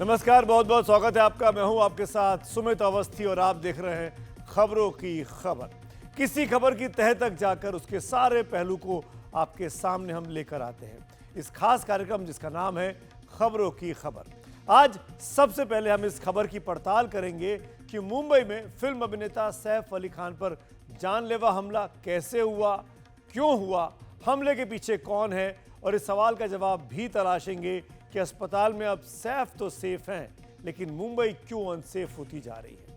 नमस्कार, बहुत बहुत स्वागत है आपका। मैं हूं आपके साथ सुमित अवस्थी और आप देख रहे हैं खबरों की खबर। किसी खबर की तह तक जाकर उसके सारे पहलू को आपके सामने हम लेकर आते हैं। इस खास कार्यक्रम जिसका नाम है खबरों की खबर। आज सबसे पहले हम इस खबर की पड़ताल करेंगे कि मुंबई में फिल्म अभिनेता सैफ अली खान पर जानलेवा हमला कैसे हुआ, क्यों हुआ, हमले के पीछे कौन है, और इस सवाल का जवाब भी तलाशेंगे कि अस्पताल में अब सैफ तो सेफ हैं, लेकिन मुंबई क्यों अनसेफ होती जा रही है।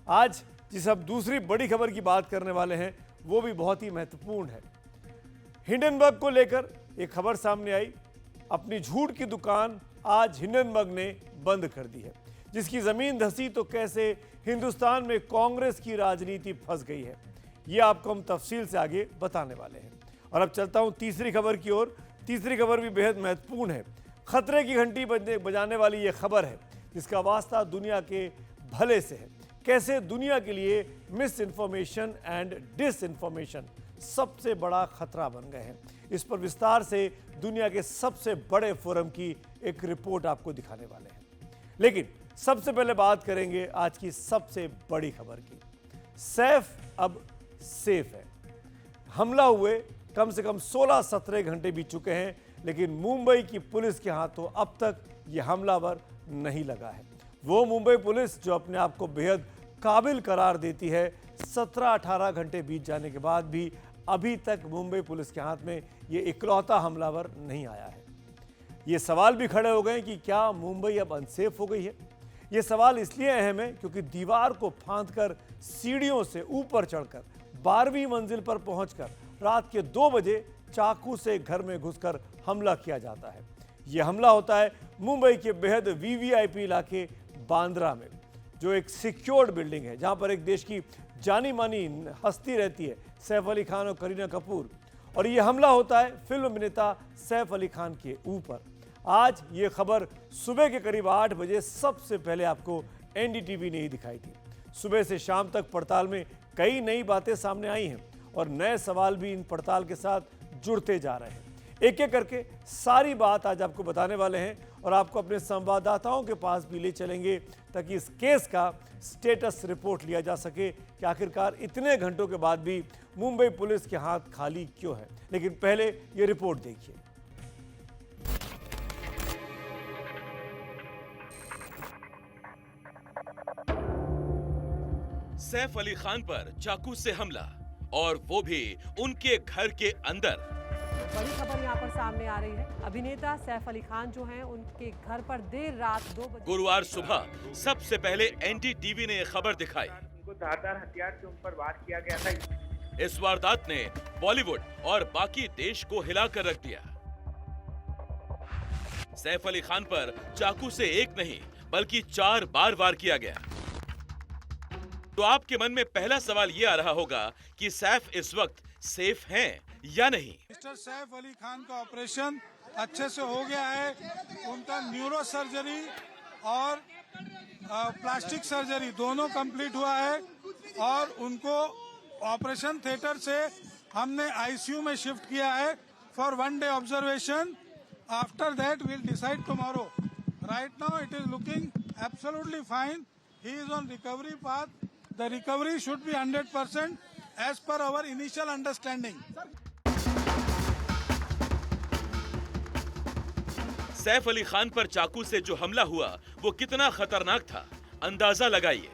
आज जिस अब दूसरी बड़ी खबर की बात करने वाले हैं वो भी बहुत ही महत्वपूर्ण है। हिंडनबर्ग को लेकर एक खबर सामने आई। अपनी झूठ की दुकान आज हिंडनबर्ग ने बंद कर दी है। जिसकी जमीन धसी तो कैसे हिंदुस्तान में कांग्रेस की राजनीति फंस गई है, ये आपको हम तफसील से आगे बताने वाले हैं। और अब चलता हूं तीसरी खबर की ओर। तीसरी खबर भी बेहद महत्वपूर्ण है। खतरे की घंटी बजाने वाली ये खबर है जिसका वास्ता दुनिया के भले से है। कैसे दुनिया के लिए misinformation and disinformation सबसे बड़ा खतरा बन गए हैं। इस पर विस्तार से दुनिया के सबसे बड़े फोरम की एक रिपोर्ट आपको दिखाने वाले हैं। लेकिन सबसे पहले बात करेंगे आज की सबसे बड़ी खबर की। सैफ अब सेफ है। हमला हुए कम से कम 16-17 घंटे बीत चुके हैं, लेकिन मुंबई की पुलिस के हाथों अब तक यह हमलावर नहीं लगा है। वो मुंबई पुलिस जो अपने आप को बेहद काबिल करार देती है, 17-18 घंटे बीत जाने के बाद भी अभी तक मुंबई पुलिस के हाथ में ये इकलौता हमलावर नहीं आया है। ये सवाल भी खड़े हो गए कि क्या मुंबई अब अनसेफ हो गई है। ये सवाल इसलिए अहम है क्योंकि दीवार को फांदकर सीढ़ियों से ऊपर चढ़कर 12वीं मंजिल पर पहुंचकर रात के 2 बजे चाकू से घर में घुसकर हमला किया जाता है। यह हमला होता है मुंबई के बेहद वीवीआईपी इलाके बांद्रा में, जो एक सिक्योर्ड बिल्डिंग है जहां पर एक देश की जानी मानी हस्ती रहती है, सैफ अली खान और करीना कपूर। और यह हमला होता है फिल्म अभिनेता सैफ अली खान के ऊपर। आज ये खबर सुबह के करीब 8 बजे सबसे पहले आपको एनडीटीवी ने ही दिखाई थी। सुबह से शाम तक पड़ताल में कई नई बातें सामने आई हैं और नए सवाल भी इन पड़ताल के साथ जुड़ते जा रहे हैं। एक एक करके सारी बात आज आपको बताने वाले हैं और आपको अपने संवाददाताओं के पास भी ले चलेंगे ताकि इस केस का स्टेटस रिपोर्ट लिया जा सके कि आखिरकार इतने घंटों के बाद भी मुंबई पुलिस के हाथ खाली क्यों है। लेकिन पहले ये रिपोर्ट देखिए। सैफ अली खान पर चाकू से हमला, और वो भी उनके घर के अंदर। बड़ी खबर यहाँ पर सामने आ रही है। अभिनेता सैफ अली खान जो हैं, उनके घर पर देर रात 2 बजे गुरुवार सुबह सबसे पहले एनडीटीवी ने खबर दिखाई। उनको धारदार हथियार से उन पर वार किया गया था। इस वारदात ने बॉलीवुड और बाकी देश को हिलाकर रख दिया। सैफ अली खान पर चाकू से एक नहीं बल्कि 4 बार वार किया गया। तो आपके मन में पहला सवाल ये आ रहा होगा कि सैफ इस वक्त सेफ हैं या नहीं। मिस्टर सैफ अली खान का ऑपरेशन अच्छे से हो गया है। उनका न्यूरो सर्जरी और प्लास्टिक सर्जरी दोनों कंप्लीट हुआ है और उनको ऑपरेशन थिएटर से हमने आईसीयू में शिफ्ट किया है for 1 day observation. After that we'll decide tomorrow. Right now it is looking absolutely fine. He is on recovery path. The recovery should be 100% as per our initial understanding. Saif Ali Khan पर चाकू से जो हमला हुआ वो कितना खतरनाक था, अंदाजा लगाइए।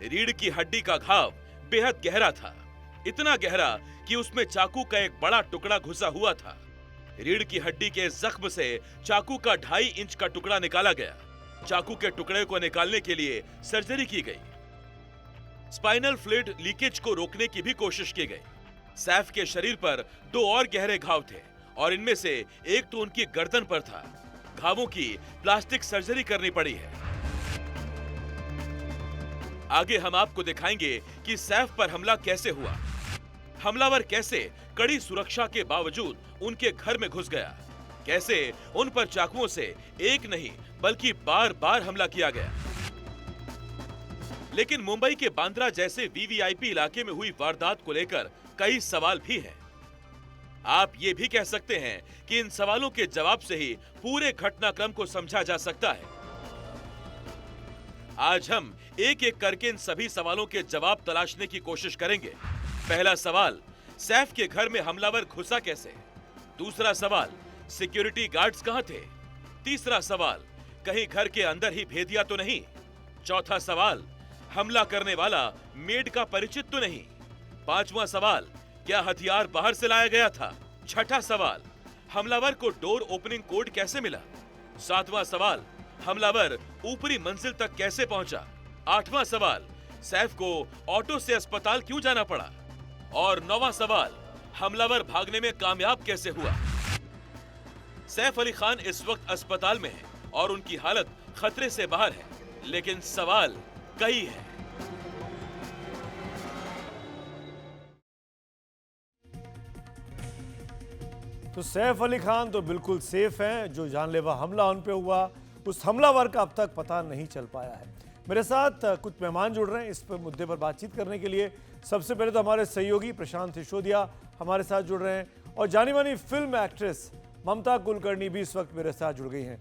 रीढ़ की हड्डी का घाव बेहद गहरा था, इतना गहरा कि उसमें चाकू का एक बड़ा टुकड़ा घुसा हुआ था। रीढ़ की हड्डी के जख्म से चाकू का 2.5 इंच का टुकड़ा निकाला गया। चाकू के टुकड़े को निकालने के लिए सर्जरी की गई। स्पाइनल फ्लूइड लीकेज को रोकने की भी कोशिश की गई। सैफ के शरीर पर 2 और गहरे घाव थे और इनमें से एक तो उनकी गर्दन पर था। घावों की प्लास्टिक सर्जरी करनी पड़ी है। आगे हम आपको दिखाएंगे कि सैफ पर हमला कैसे हुआ, हमलावर कैसे कड़ी सुरक्षा के बावजूद उनके घर में घुस गया, कैसे उन पर चाकुओं से एक नहीं बल्कि बार-बार हमला किया गया। लेकिन मुंबई के बांद्रा जैसे वीवीआईपी इलाके में हुई वारदात को लेकर कई सवाल भी हैं। आप ये भी कह सकते हैं कि इन सवालों के जवाब से ही पूरे घटनाक्रम को समझा जा सकता है। आज हम एक एक करके इन सभी सवालों के जवाब तलाशने की कोशिश करेंगे। पहला सवाल, सैफ के घर में हमलावर घुसा कैसे? दूसरा सवाल, सिक्योरिटी गार्ड्स कहां थे? तीसरा सवाल, कहीं घर के अंदर ही भेदिया तो नहीं? चौथा सवाल, हमला करने वाला मेड का परिचित तो नहीं? पांचवा सवाल, क्या हथियार बाहर से लाया गया था? छठा सवाल, हमलावर को डोर ओपनिंग कोड कैसे मिला? सातवां सवाल, हमलावर ऊपरी मंजिल तक कैसे पहुंचा? आठवां सवाल, सैफ को ऑटो से अस्पताल क्यों जाना पड़ा? और नौवां सवाल, हमलावर भागने में कामयाब कैसे हुआ? सैफ अली खान इस वक्त अस्पताल में है और उनकी हालत खतरे से बाहर है, लेकिन सवाल कई है। तो सैफ अली खान तो बिल्कुल सेफ हैं। जो जानलेवा हमला उन पे हुआ, उस हमलावर का अब तक पता नहीं चल पाया है। मेरे साथ कुछ मेहमान जुड़ रहे हैं इस पर मुद्दे पर बातचीत करने के लिए। सबसे पहले तो हमारे सहयोगी प्रशांत सिसोदिया हमारे साथ जुड़ रहे हैं और जानी मानी फिल्म एक्ट्रेस ममता कुलकर्णी भी इस वक्त मेरे साथ जुड़ गई हैं।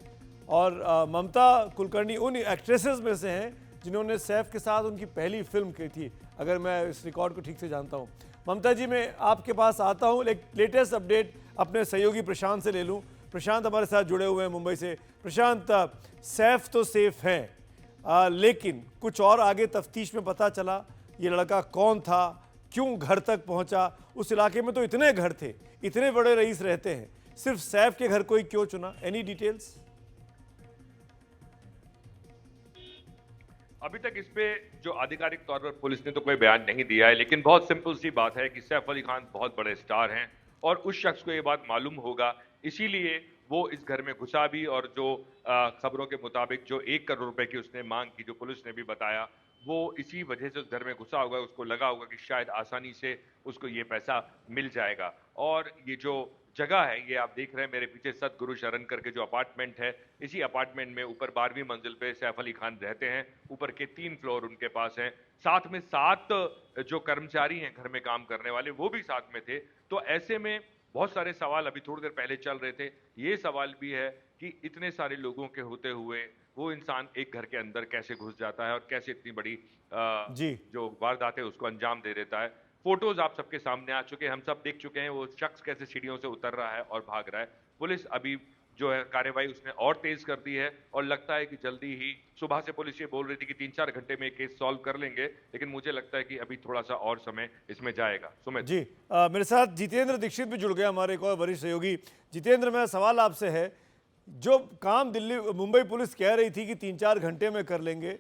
और ममता कुलकर्णी उन एक्ट्रेसेस में से हैं जिन्होंने सैफ के साथ उनकी पहली फिल्म की थी, अगर मैं इस रिकॉर्ड को ठीक से जानता हूँ। ममता जी, मैं आपके पास आता हूँ, लेटेस्ट अपडेट अपने सहयोगी प्रशांत से ले लूँ। प्रशांत हमारे साथ जुड़े हुए हैं मुंबई से। प्रशांत, सैफ तो सेफ हैं, लेकिन कुछ और आगे तफ्तीश में पता चला ये लड़का कौन था, क्यों घर तक पहुंचा? उस इलाके में तो इतने घर थे, इतने बड़े रईस रहते हैं, सिर्फ सैफ के घर को ही क्यों चुना? Any details? अभी तक इस पे जो आधिकारिक तौर पर पुलिस ने तो कोई बयान नहीं दिया है, लेकिन बहुत सिंपल सी बात है कि सैफ अली खान बहुत बड़े स्टार हैं और उस शख्स को ये बात मालूम होगा, इसीलिए वो इस घर में घुसा भी। और जो खबरों के मुताबिक जो 1 करोड़ रुपए की उसने मांग की, जो पुलिस ने भी बताया, वो इसी वजह से उस घर में घुसा होगा। उसको लगा होगा कि शायद आसानी से उसको ये पैसा मिल जाएगा। और ये जो जगह है, ये आप देख रहे हैं मेरे पीछे, सतगुरु शरण करके जो अपार्टमेंट है, इसी अपार्टमेंट में ऊपर 12वीं मंजिल पे सैफ अली खान रहते हैं। ऊपर के 3 फ्लोर उनके पास हैं। साथ में 7 जो कर्मचारी हैं घर में काम करने वाले, वो भी साथ में थे। तो ऐसे में बहुत सारे सवाल अभी थोड़ी देर पहले चल रहे थे। ये सवाल भी है कि इतने सारे लोगों के होते हुए वो इंसान एक घर के अंदर कैसे घुस जाता है और कैसे इतनी बड़ी जो वारदात है उसको अंजाम दे देता है। फोटोज आप सबके सामने आ चुके हैं, हम सब देख चुके हैं वो शख्स कैसे सीढ़ियों से उतर रहा है और भाग रहा है। पुलिस अभी जो है कार्रवाई उसने और तेज कर दी है और लगता है कि जल्दी ही, सुबह से पुलिस ये बोल रही थी कि 3-4 घंटे में केस सॉल्व कर लेंगे, लेकिन मुझे लगता है कि अभी थोड़ा सा और समय इसमें जाएगा। सुमित जी, मेरे साथ जितेंद्र दीक्षित भी जुड़ गए, हमारे एक और वरिष्ठ सहयोगी। जितेंद्र, मेरा सवाल आपसे है, जो काम मुंबई पुलिस कह रही थी कि 3-4 घंटे में कर लेंगे,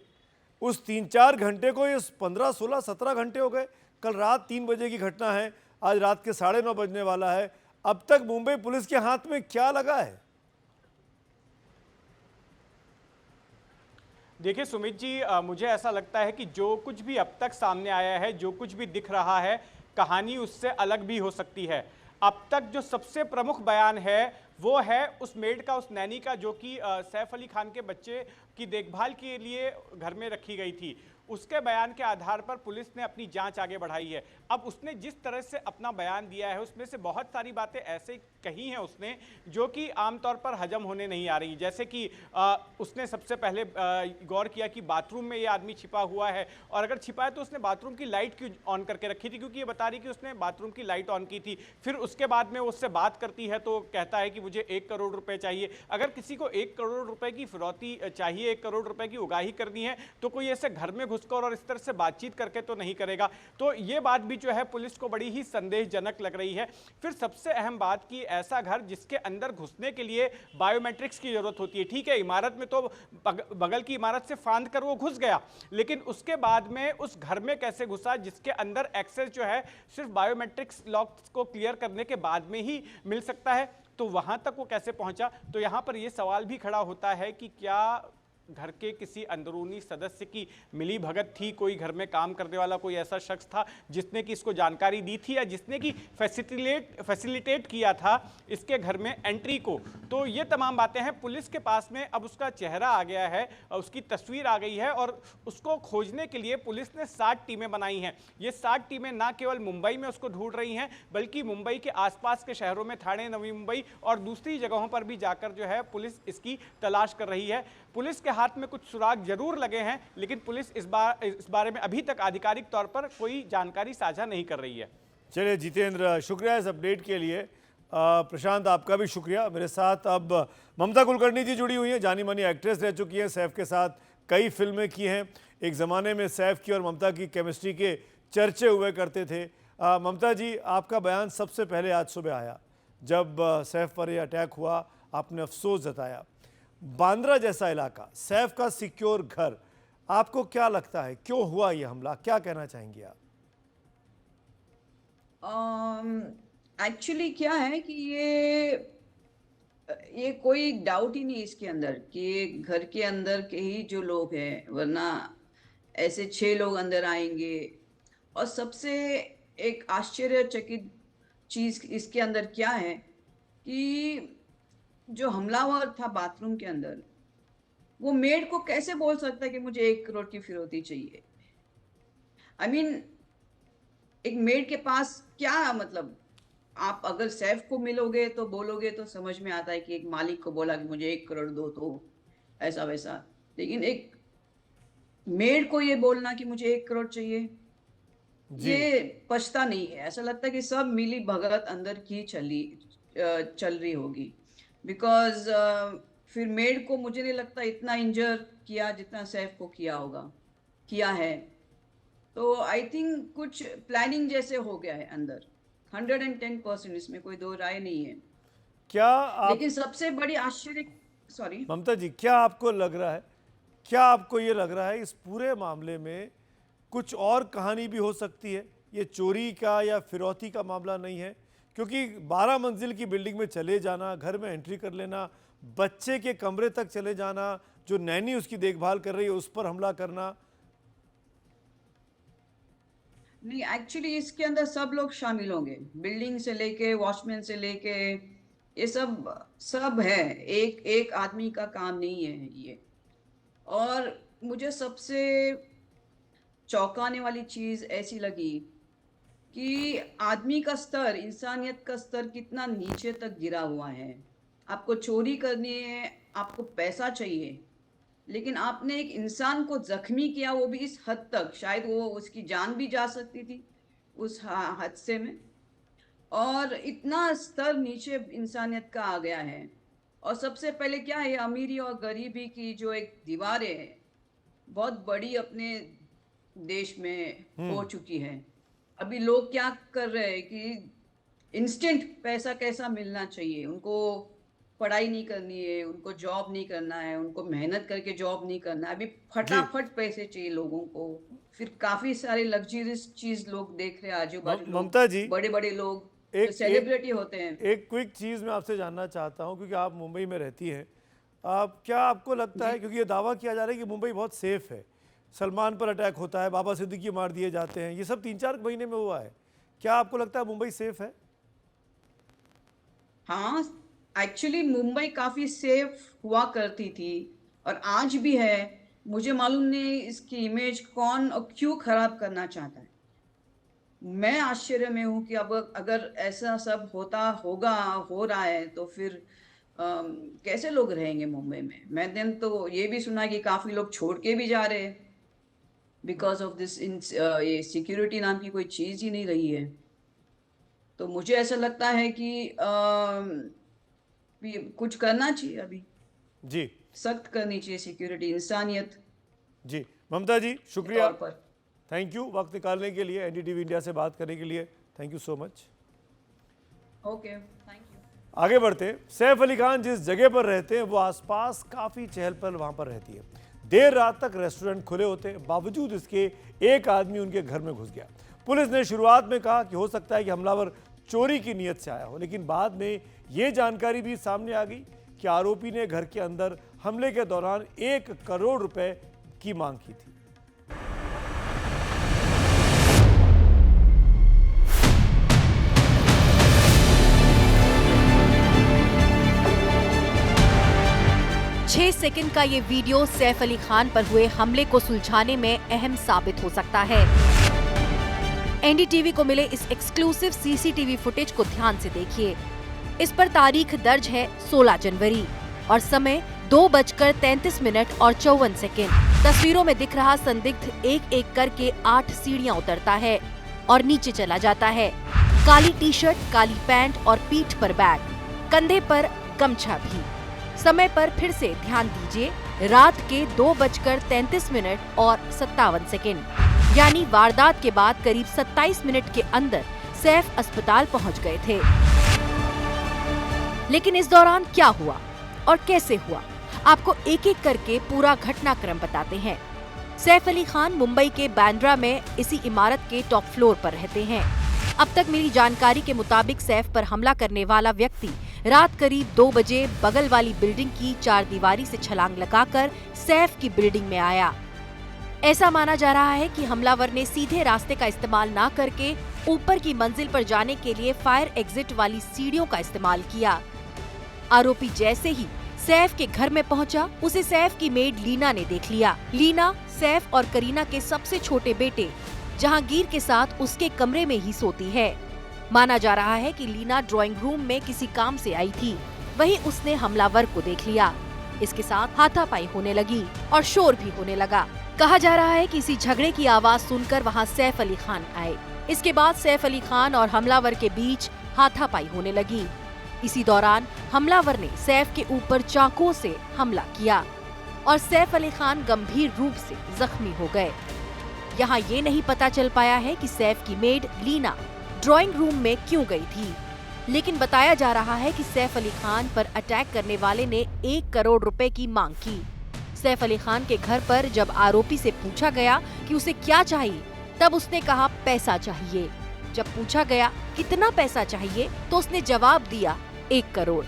उस 3-4 घंटे को ये 15, 16, 17 घंटे हो गए। कल रात 3 बजे की घटना है, आज रात के 9:30 बजने वाला है। अब तक मुंबई पुलिस के हाथ में क्या लगा है? देखिए सुमित जी, मुझे ऐसा लगता है कि जो कुछ भी अब तक सामने आया है, जो कुछ भी दिख रहा है, कहानी उससे अलग भी हो सकती है। अब तक जो सबसे प्रमुख बयान है वो है उस मेड का, उस नैनी का, जो कि सैफ अली खान के बच्चे की देखभाल के लिए घर में रखी गई थी। उसके बयान के आधार पर पुलिस ने अपनी जांच आगे बढ़ाई है। अब उसने जिस तरह से अपना बयान दिया है उसमें से बहुत सारी बातें ऐसे कही हैं उसने जो कि आमतौर पर हजम होने नहीं आ रही। जैसे कि उसने सबसे पहले गौर किया कि बाथरूम में ये आदमी छिपा हुआ है, और अगर छिपा है तो उसने बाथरूम की लाइट क्यों ऑन करके रखी थी, क्योंकि ये बता रही कि उसने बाथरूम की लाइट ऑन की थी। फिर उसके बाद में उससे बात करती है तो कहता है कि मुझे 1 करोड़ रुपए चाहिए। अगर किसी को 1 करोड़ रुपए की फिरौती चाहिए, 1 करोड़ रुपए की उगाही करनी है, तो कोई ऐसे घर में घुसकर और इस तरह से बातचीत करके तो नहीं करेगा। तो ये बात भी जो है पुलिस को बड़ी ही संदेहजनक लग रही है। फिर सबसे अहम बात कि ऐसा घर जिसके अंदर घुसने के लिए बायोमेट्रिक्स की जरूरत होती है। ठीक है, इमारत में तो बगल की इमारत से फांद कर वो घुस गया, लेकिन उसके बाद में उस घर में कैसे घुसा जिसके अंदर एक्सेस जो है सिर्फ बायोमेट्रिक्स लॉक्स को क्लियर करने के बाद में ही मिल सकता है, तो वहां तक वो कैसे पहुंचा? तो यहां पर यह सवाल भी खड़ा होता है कि क्या घर के किसी अंदरूनी सदस्य की मिली भगत थी, कोई घर में काम करने वाला कोई ऐसा शख्स था जिसने कि इसको जानकारी दी थी या जिसने कि फैसिलिटेट किया था इसके घर में एंट्री को। तो ये तमाम बातें हैं। पुलिस के पास में अब उसका चेहरा आ गया है, उसकी तस्वीर आ गई है और उसको खोजने के लिए पुलिस ने 60 टीमें बनाई हैं। ये 60 टीमें ना केवल मुंबई में उसको ढूंढ रही हैं बल्कि मुंबई के आसपास के शहरों में ठाणे, नवी मुंबई और दूसरी जगहों पर भी जाकर जो है पुलिस इसकी तलाश कर रही है। पुलिस के हाथ में कुछ सुराग जरूर लगे हैं, लेकिन पुलिस इस बारे में अभी तक आधिकारिक तौर पर कोई जानकारी साझा नहीं कर रही है। चलिए जितेंद्र, शुक्रिया इस अपडेट के लिए। प्रशांत, आपका भी शुक्रिया। मेरे साथ अब ममता कुलकर्णी जी जुड़ी हुई हैं, जानी मानी एक्ट्रेस रह चुकी हैं, सैफ के साथ कई फिल्में की हैं। एक ज़माने में सैफ की और ममता की केमिस्ट्री के चर्चे हुए करते थे। ममता जी, आपका बयान सबसे पहले आज सुबह आया जब सैफ पर यह अटैक हुआ, आपने अफसोस जताया। बांद्रा जैसा इलाका, सैफ का सिक्योर घर, आपको क्या लगता है क्यों हुआ यह हमला, क्या कहना चाहेंगे आप? एक्चुअली क्या है कि ये कोई डाउट ही नहीं इसके अंदर कि ये घर के अंदर के ही जो लोग हैं, वरना ऐसे 6 लोग अंदर आएंगे। और सबसे एक आश्चर्यचकित चीज इसके अंदर क्या है कि जो हमलावर था बाथरूम के अंदर, वो मेड को कैसे बोल सकता है कि मुझे 1 करोड़ की फिरौती चाहिए? आई मीन, एक मेड के पास क्या मतलब, आप अगर सैफ को मिलोगे तो बोलोगे तो समझ में आता है कि एक मालिक को बोला कि मुझे 1 करोड़ दो, तो ऐसा वैसा। लेकिन एक मेड को ये बोलना कि मुझे 1 करोड़ चाहिए, ये पछता नहीं है। ऐसा लगता है कि सब मिली भगत अंदर की चल रही होगी। बिकॉज फिर मेड को मुझे नहीं लगता इतना इंजर किया जितना सैफ को किया है। तो आई थिंक कुछ प्लानिंग जैसे हो गया है अंदर, 110%, इसमें कोई दो राय नहीं है। क्या आप, लेकिन सबसे बड़ी आश्चर्य, सॉरी ममता जी, क्या आपको लग रहा है, क्या आपको ये लग रहा है इस पूरे मामले में कुछ और कहानी भी हो सकती है? ये चोरी का या फिरौती का मामला नहीं है, क्योंकि 12 मंजिल की बिल्डिंग में चले जाना, घर में एंट्री कर लेना, बच्चे के कमरे तक चले जाना, जो नैनी उसकी देखभाल कर रही है उस पर हमला करना। नहीं, एक्चुअली इसके अंदर सब लोग शामिल होंगे, बिल्डिंग से लेके वॉचमैन से लेके, ये सब है। एक आदमी का काम नहीं है ये। और मुझे सबसे चौंकाने वाली चीज ऐसी लगी कि आदमी का स्तर, इंसानियत का स्तर कितना नीचे तक गिरा हुआ है। आपको चोरी करनी है, आपको पैसा चाहिए, लेकिन आपने एक इंसान को जख्मी किया, वो भी इस हद तक, शायद वो उसकी जान भी जा सकती थी उस हादसे में। और इतना स्तर नीचे इंसानियत का आ गया है। और सबसे पहले क्या है, अमीरी और गरीबी की जो एक दीवारें है बहुत बड़ी अपने देश में हो चुकी है। अभी लोग क्या कर रहे हैं कि इंस्टेंट पैसा कैसा मिलना चाहिए, उनको पढ़ाई नहीं करनी है, उनको जॉब नहीं करना है, उनको मेहनत करके जॉब नहीं करना है, अभी फटाफट पैसे चाहिए लोगों को। फिर काफी सारे लग्जरियस चीज लोग देख रहे हैं आजू बाजू। ममता जी, बड़े बड़े लोग सेलिब्रिटी होते हैं। एक क्विक चीज़ मैं आपसे जानना चाहता हूं, क्योंकि आप मुंबई में रहती हैं, क्या आपको लगता है, क्योंकि ये दावा किया जा रहा है कि मुंबई बहुत सेफ है, सलमान पर अटैक होता है, बाबा सिद्दीकी मार दिए जाते हैं, ये सब 3-4 महीने में हुआ है, क्या आपको लगता है मुंबई सेफ है? हाँ, एक्चुअली मुंबई काफी सेफ हुआ करती थी और आज भी है। मुझे मालूम नहीं इसकी इमेज कौन और क्यों खराब करना चाहता है। मैं आश्चर्य में हूँ कि अब अगर ऐसा सब हो रहा है तो फिर कैसे लोग रहेंगे मुंबई में। मैंने तो ये भी सुना कि काफी लोग छोड़ के भी जा रहे हैं बिकॉज ऑफ दिस। ये सिक्योरिटी नाम की कोई चीज ही नहीं रही है। तो मुझे ऐसा लगता है कि कुछ करना चाहिए अभी, जी, सख्त करनी चाहिए सिक्योरिटी, इंसानियत। जी ममता जी, शुक्रिया, पर थैंक यू वक्त निकालने के लिए, एनडीटीवी इंडिया से बात करने के लिए, thank you so much. Okay, thank you. आगे बढ़ते हैं। सैफ अली खान जिस जगह पर रहते हैं वो आसपास काफ़ी चहल पहल वहाँ पर रहती है। देर रात तक रेस्टोरेंट खुले होते हैं, बावजूद इसके एक आदमी उनके घर में घुस गया। पुलिस ने शुरुआत में कहा कि हो सकता है कि हमलावर चोरी की नीयत से आया हो, लेकिन बाद में ये जानकारी भी सामने आ गई कि आरोपी ने घर के अंदर हमले के दौरान 1 करोड़ रुपए की मांग की थी। छह सेकंड का ये वीडियो सैफ अली खान पर हुए हमले को सुलझाने में अहम साबित हो सकता है। एनडीटीवी को मिले इस एक्सक्लूसिव सीसीटीवी फुटेज को ध्यान से देखिए। इस पर तारीख दर्ज है 16 जनवरी और समय 2:33 और 54 सेकेंड। तस्वीरों में दिख रहा संदिग्ध एक एक करके 8 सीढ़ियां उतरता है और नीचे चला जाता है। काली टी शर्ट, काली पैंट और पीठ पर बैग, कंधे पर गमछा भी। समय पर फिर से ध्यान दीजिए, रात के 2:33 और 57 सेकेंड, यानी वारदात के बाद करीब 27 मिनट के अंदर सैफ अस्पताल पहुंच गए थे। लेकिन इस दौरान क्या हुआ और कैसे हुआ, आपको एक एक करके पूरा घटनाक्रम बताते हैं। सैफ अली खान मुंबई के बांद्रा में इसी इमारत के टॉप फ्लोर पर रहते हैं। अब तक मिली जानकारी के मुताबिक सैफ पर हमला करने वाला व्यक्ति रात करीब 2 बजे बगल वाली बिल्डिंग की 4 दीवारी से छलांग लगाकर सैफ की बिल्डिंग में आया। ऐसा माना जा रहा है कि हमलावर ने सीधे रास्ते का इस्तेमाल न करके ऊपर की मंजिल पर जाने के लिए फायर एग्जिट वाली सीढ़ियों का इस्तेमाल किया। आरोपी जैसे ही सैफ के घर में पहुंचा, उसे सैफ की मेड लीना ने देख लिया। लीना सैफ और करीना के सबसे छोटे बेटे जहांगीर के साथ उसके कमरे में ही सोती है। माना जा रहा है कि लीना ड्राइंग रूम में किसी काम से आई थी, वहीं उसने हमलावर को देख लिया। इसके साथ हाथापाई होने लगी और शोर भी होने लगा। कहा जा रहा है कि इसी झगड़े की आवाज सुनकर वहां सैफ अली खान आए। इसके बाद सैफ अली खान और हमलावर के बीच हाथापाई होने लगी। इसी दौरान हमलावर ने सैफ के ऊपर चाकुओं से हमला किया और सैफ अली खान गंभीर रूप से जख्मी हो गए। यहाँ ये नहीं पता चल पाया है कि सैफ की मेड लीना ड्राइंग रूम में क्यों गई थी, लेकिन बताया जा रहा है कि सैफ अली खान पर अटैक करने वाले ने 1 करोड़ रुपए की मांग की। सैफ अली खान के घर पर जब आरोपी से पूछा गया कि उसे क्या चाहिए, तब उसने कहा पैसा चाहिए। जब पूछा गया कितना पैसा चाहिए, तो उसने जवाब दिया 1 करोड़।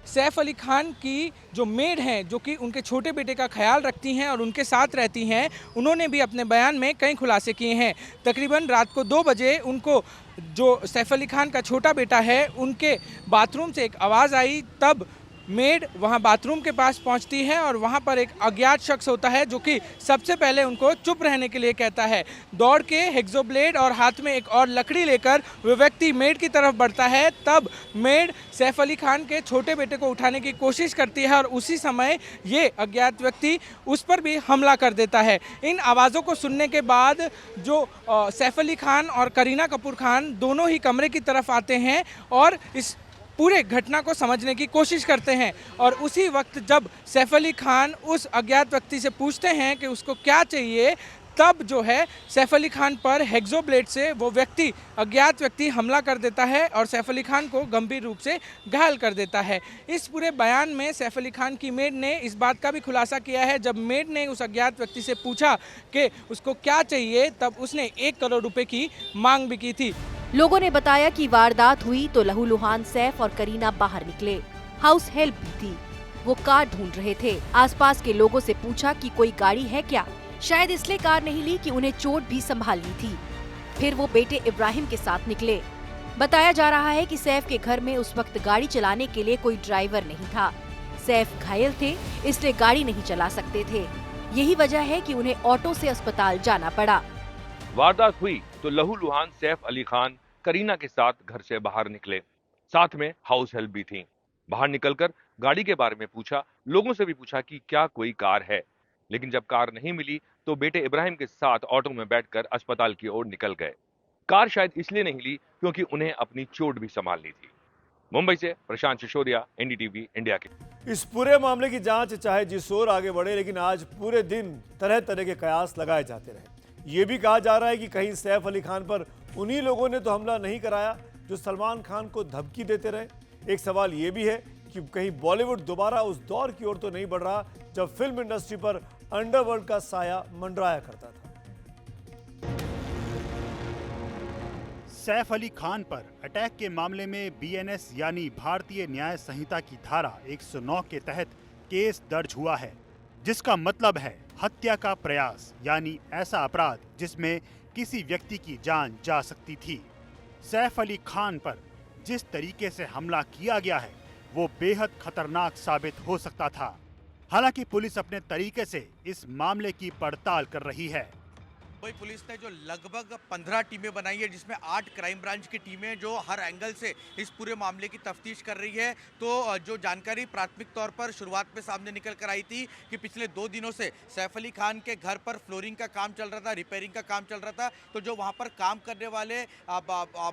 सैफ अली खान की जो मेड हैं, जो कि उनके छोटे बेटे का ख्याल रखती हैं और उनके साथ रहती हैं, उन्होंने भी अपने बयान में कई खुलासे किए हैं। तकरीबन रात को 2 बजे उनको, जो सैफ अली खान का छोटा बेटा है, उनके बाथरूम से एक आवाज़ आई। तब मेड वहां बाथरूम के पास पहुंचती है और वहां पर एक अज्ञात शख्स होता है जो कि सबसे पहले उनको चुप रहने के लिए कहता है। दौड़ के हेक्सो ब्लेड और हाथ में एक और लकड़ी लेकर वो व्यक्ति मेड की तरफ बढ़ता है। तब मेड सैफ अली खान के छोटे बेटे को उठाने की कोशिश करती है और उसी समय ये अज्ञात व्यक्ति उस पर भी हमला कर देता है। इन आवाज़ों को सुनने के बाद जो सैफ अली खान और करीना कपूर खान दोनों ही कमरे की तरफ आते हैं और इस पूरे घटना को समझने की कोशिश करते हैं। और उसी वक्त जब सैफ अली खान उस अज्ञात व्यक्ति से पूछते हैं कि उसको क्या चाहिए, तब जो है सैफ अली खान पर हेक्सो ब्लेड से वो व्यक्ति, अज्ञात व्यक्ति हमला कर देता है और सैफ अली खान को गंभीर रूप से घायल कर देता है। इस पूरे बयान में सैफ अली खान की मेड ने इस बात का भी खुलासा किया है, जब मेड ने उस अज्ञात व्यक्ति से पूछा कि उसको क्या चाहिए, तब उसने 1 करोड़ रुपए की मांग भी की थी। लोगों ने बताया कि वारदात हुई तो लहूलुहान सैफ और करीना बाहर निकले। हाउस हेल्प भी थी, वो कार ढूंढ रहे थे। आसपास के लोगों से पूछा कि कोई गाड़ी है क्या, शायद इसलिए कार नहीं ली कि उन्हें चोट भी संभालनी थी। फिर वो बेटे इब्राहिम के साथ निकले। बताया जा रहा है कि सैफ के घर में उस वक्त गाड़ी चलाने के लिए कोई ड्राइवर नहीं था। सैफ घायल थे, इसलिए गाड़ी नहीं चला सकते थे। यही वजह है कि उन्हें ऑटो से अस्पताल जाना पड़ा। वारदात हुई तो लहूलुहान सैफ अली खान करीना के साथ घर से बाहर निकले। साथ में हाउस हेल्प भी थी। बाहर निकलकर गाड़ी के बारे में पूछा, लोगों से भी पूछा कि क्या कोई कार है, लेकिन जब कार नहीं मिली तो बेटे इब्राहिम के साथ ऑटो में बैठकर अस्पताल की ओर निकल गए। कार शायद इसलिए नहीं ली क्योंकि उन्हें अपनी चोट भी संभालनी थी। मुंबई से प्रशांत शिशोरिया, एनडीटीवी इंडिया के। इस पूरे मामले की जांच चाहे जिस ओर आगे बढ़े, लेकिन आज पूरे दिन तरह तरह के कयास लगाए जाते रहे। ये भी कहा जा रहा है कि कहीं सैफ अली खान पर उन्हीं लोगों ने तो हमला नहीं कराया जो सलमान खान को धमकी देते रहे। एक सवाल ये भी है कि कहीं बॉलीवुड दोबारा उस दौर की ओर तो नहीं बढ़ रहा जब फिल्म इंडस्ट्री पर अंडरवर्ल्ड का साया मंडराया करता था। सैफ अली खान पर अटैक के मामले में बीएनएस यानी भारतीय न्याय संहिता की धारा 109 के तहत केस दर्ज हुआ है, जिसका मतलब है हत्या का प्रयास यानी ऐसा अपराध जिसमें किसी व्यक्ति की जान जा सकती थी। सैफ अली खान पर जिस तरीके से हमला किया गया है वो बेहद खतरनाक साबित हो सकता था। हालांकि पुलिस अपने तरीके से इस मामले की पड़ताल कर रही है। मुंबई पुलिस ने जो लगभग 15 टीमें बनाई है, जिसमें 8 क्राइम ब्रांच की टीमें जो हर एंगल से इस पूरे मामले की तफ्तीश कर रही है। तो जो जानकारी प्राथमिक तौर पर शुरुआत में सामने निकल कर आई थी कि पिछले 2 दिनों से सैफ अली खान के घर पर फ्लोरिंग का काम चल रहा था, रिपेयरिंग का काम चल रहा था। तो जो वहां पर काम करने वाले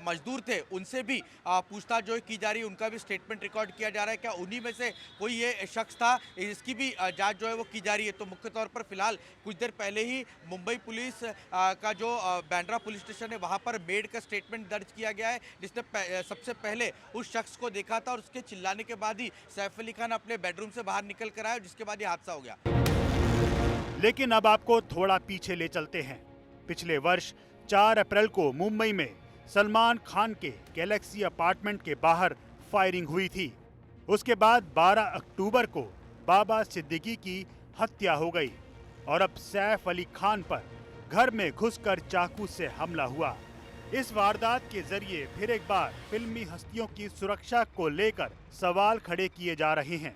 मजदूर थे उनसे भी पूछताछ जो की जा रही है, उनका भी स्टेटमेंट रिकॉर्ड किया जा रहा है। क्या उन्हीं में से कोई ये शख्स था, इसकी भी जाँच जो है वो की जा रही है। तो मुख्य तौर पर फिलहाल कुछ देर पहले ही मुंबई पुलिस का जो बांद्रा पुलिस स्टेशन है वहां पर मेड का स्टेटमेंट दर्ज किया गया है, जिसने सबसे पहले उस शख्स को देखा था और उसके चिल्लाने के बाद ही सैफ अली खान अपने बेडरूम से बाहर निकल कर आया, जिसके बाद ये हादसा हो गया। लेकिन अब आपको थोड़ा पीछे ले चलते हैं। पिछले वर्ष 4 अप्रैल को मुंबई में सलमान खान के गैलेक्सी अपार्टमेंट के बाहर फायरिंग हुई थी। उसके बाद 12 अक्टूबर को बाबा सिद्दीकी की हत्या हो गई और अब सैफ अली खान पर घर में घुसकर चाकू से हमला हुआ। इस वारदात के जरिए फिर एक बार फिल्मी हस्तियों की सुरक्षा को लेकर सवाल खड़े किए जा रहे हैं।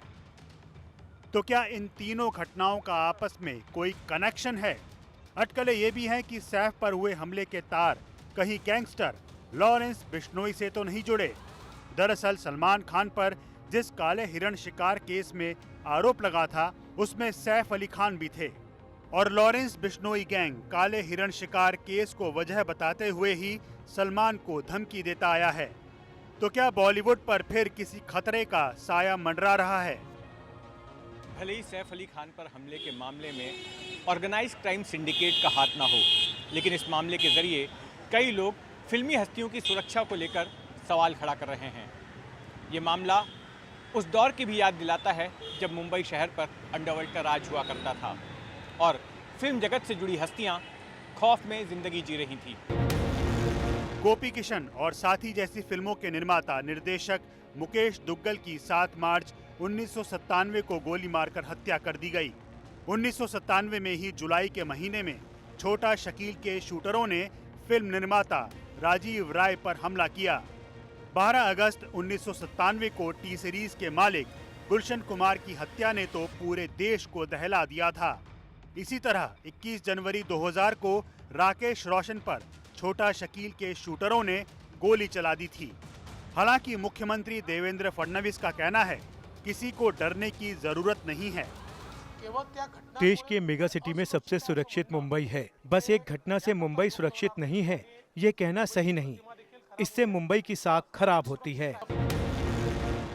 तो क्या इन तीनों घटनाओं का आपस में कोई कनेक्शन है? अटकलें ये भी हैं कि सैफ पर हुए हमले के तार कहीं गैंगस्टर लॉरेंस बिश्नोई से तो नहीं जुड़े। दरअसल सलमान खान पर जिस काले हिरण शिकार केस में आरोप लगा था उसमें सैफ अली खान भी थे और लॉरेंस बिश्नोई गैंग काले हिरण शिकार केस को वजह बताते हुए ही सलमान को धमकी देता आया है। तो क्या बॉलीवुड पर फिर किसी खतरे का साया मंडरा रहा है? भले ही सैफ अली खान पर हमले के मामले में ऑर्गेनाइज्ड क्राइम सिंडिकेट का हाथ ना हो, लेकिन इस मामले के जरिए कई लोग फिल्मी हस्तियों की सुरक्षा को लेकर सवाल खड़ा कर रहे हैं। ये मामला उस दौर की भी याद दिलाता है जब मुंबई शहर पर अंडरवर्ल्ड का राज हुआ करता था और फिल्म जगत से जुड़ी हस्तियां खौफ में जिंदगी जी रही थी। गोपी किशन और साथी जैसी फिल्मों के निर्माता निर्देशक मुकेश दुग्गल की 7 मार्च 1997 को गोली मारकर हत्या कर दी गई। 1997 में ही जुलाई के महीने में छोटा शकील के शूटरों ने फिल्म निर्माता राजीव राय पर हमला किया। 12 अगस्त 1997 को टी सीरीज के मालिक गुलशन कुमार की हत्या ने तो पूरे देश को दहला दिया था। इसी तरह 21 जनवरी 2000 को राकेश रोशन पर छोटा शकील के शूटरों ने गोली चला दी थी। हालांकि मुख्यमंत्री देवेंद्र फडणवीस का कहना है किसी को डरने की जरूरत नहीं है। देश के मेगा सिटी में सबसे सुरक्षित मुंबई है। बस एक घटना से मुंबई सुरक्षित नहीं है, ये कहना सही नहीं। इससे मुंबई की साख खराब होती है।